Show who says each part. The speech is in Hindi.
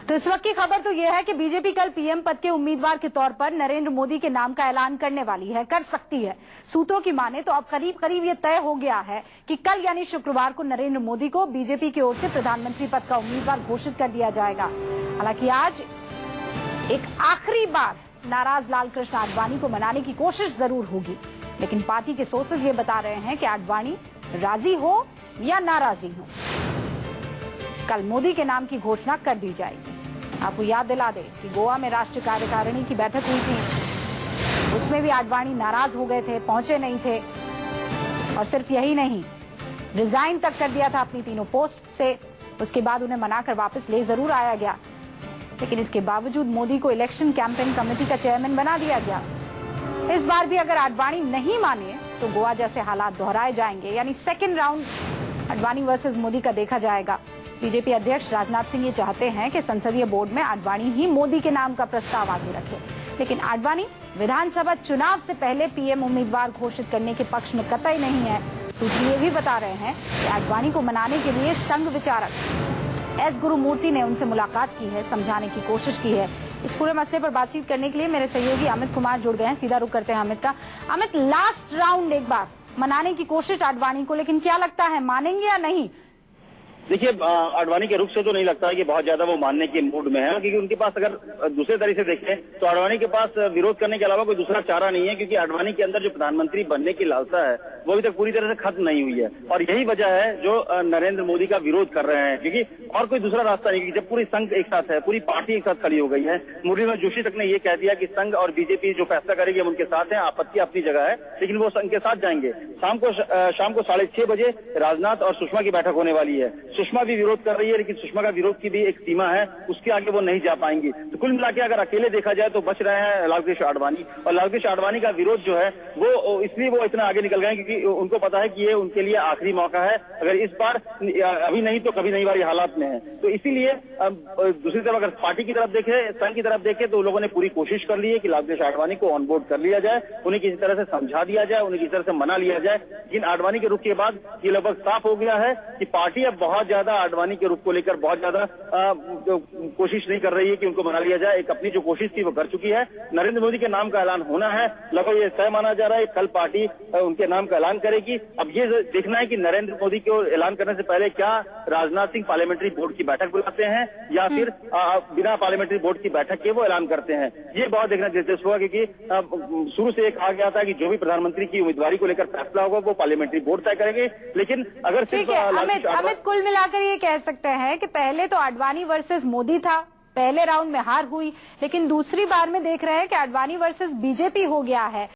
Speaker 1: तो इस वक्त की खबर तो यह है कि बीजेपी कल पीएम पद के उम्मीदवार के तौर पर नरेंद्र मोदी के नाम का ऐलान करने वाली है, कर सकती है। सूत्रों की माने तो अब करीब करीब ये तय हो गया है कि कल यानी शुक्रवार को नरेंद्र मोदी को बीजेपी की ओर से प्रधानमंत्री पद का उम्मीदवार घोषित कर दिया जाएगा। हालांकि आज एक आखिरी बार नाराज लालकृष्ण आडवाणी को मनाने की कोशिश जरूर होगी, लेकिन पार्टी के सोर्सेज ये बता रहे हैं कि आडवाणी राजी हो या नाराजी हो, कल मोदी के नाम की घोषणा कर दी जाएगी। आपको याद दिला दे कि गोवा में राष्ट्रीय कार्यकारिणी की बैठक हुई थी, उसमें भी आडवाणी नाराज हो गए थे, पहुंचे नहीं थे। और सिर्फ यही नहीं, रिजाइन तक कर दिया था अपनी तीनों पोस्ट से। उसके बाद उन्हें मनाकर वापस ले जरूर आया गया, लेकिन इसके बावजूद मोदी को इलेक्शन कैंपेन कमेटी का चेयरमैन बना दिया गया। इस बार भी अगर आडवाणी नहीं माने तो गोवा जैसे हालात दोहराए जाएंगे, यानी second round Advani versus Modi का देखा जाएगा। बीजेपी अध्यक्ष राजनाथ सिंह ये चाहते हैं कि संसदीय बोर्ड में आडवाणी ही मोदी के नाम का प्रस्ताव आगे रखे, लेकिन आडवाणी विधानसभा चुनाव से पहले पीएम उम्मीदवार घोषित करने के पक्ष में कतई नहीं है। सूत्र ये भी बता रहे हैं कि आडवाणी को मनाने के लिए संघ विचारक एस गुरुमूर्ति ने उनसे मुलाकात की है, समझाने की कोशिश की है। इस पूरे मसले पर बातचीत करने के लिए मेरे सहयोगी अमित कुमार जुड़ गए हैं। सीधा रुख करते हैं अमित का। अमित, लास्ट राउंड एक बार मनाने की कोशिश आडवाणी को, लेकिन क्या लगता है मानेंगे या नहीं?
Speaker 2: देखिए, आडवाणी के रुख से तो नहीं लगता है कि बहुत ज्यादा वो मानने के मूड में है, क्योंकि उनके पास अगर दूसरे तरीके से देखें तो आडवाणी के पास विरोध करने के अलावा कोई दूसरा चारा नहीं है, क्योंकि आडवाणी के अंदर जो प्रधानमंत्री बनने की लालसा है वो अभी तक पूरी तरह से खत्म नहीं हुई है। और यही वजह है जो नरेंद्र मोदी का विरोध कर रहे हैं, क्योंकि और कोई दूसरा रास्ता नहीं। जब पूरी संघ एक साथ है, पूरी पार्टी एक साथ खड़ी हो गई है। मुरलीधर जोशी तक ने ये कह दिया कि संघ और बीजेपी जो फैसला करेगी हम उनके साथ हैं, आपत्ति अपनी जगह है, लेकिन वो संघ के साथ जाएंगे। शाम को 6:30 बजे राजनाथ और सुषमा की बैठक होने वाली है। सुषमा भी विरोध कर रही है, लेकिन सुषमा का विरोध की भी एक सीमा है, उसके आगे वो नहीं जा पाएंगी। तो कुल मिलाकर अगर अकेले देखा जाए तो बच रहे हैं लालकृष्ण आडवाणी। और लालकृष्ण आडवाणी का विरोध जो है वो इसलिए वो इतना आगे निकल गए क्योंकि उनको पता है कि ये उनके लिए आखिरी मौका है। अगर इस बार अभी नहीं तो कभी नहीं वाली हालात में है, तो इसीलिए दूसरी तरफ अगर पार्टी की तरफ देखे, संघ की तरफ देखे, तो उन लोगों ने पूरी कोशिश कर ली है कि लालकृष्ण आडवाणी को ऑन बोर्ड कर लिया जाए, उन्हें किसी तरह से समझा दिया जाए, उन्हें किसी तरह से मना लिया जाए। लेकिन आडवाणी के रुख के बाद ये लगभग साफ हो गया है कि पार्टी अब बहुत ज्यादा आडवाणी के रुख को लेकर बहुत ज्यादा कोशिश नहीं कर रही है कि उनको मना लिया जाए। एक अपनी जो कोशिश थी वो कर चुकी है। नरेंद्र मोदी के नाम का ऐलान होना है, लगभग ये तय माना जा रहा है। कल पार्टी उनके नाम का ऐलान करेगी। अब ये देखना है कि नरेंद्र मोदी को ऐलान करने से पहले क्या राजनाथ सिंह पार्लियामेंट्री बोर्ड की बैठक बुलाते हैं या फिर बिना पार्लियामेंट्री बोर्ड की बैठक के वो ऐलान करते हैं। ये बहुत देखना दिलचस्प होगा, क्योंकि शुरू से कहा गया था कि जो भी प्रधानमंत्री की उम्मीदवारी को लेकर फैसला होगा वो पार्लियामेंट्री बोर्ड तय करेंगे। लेकिन अगर सिर्फ
Speaker 1: अमित, कुल मिलाकर ये कह सकते हैं कि पहले तो आडवाणी वर्सेस मोदी था, पहले राउंड में हार हुई, लेकिन दूसरी बार में देख रहे हैं कि आडवाणी वर्सेस बीजेपी हो गया है।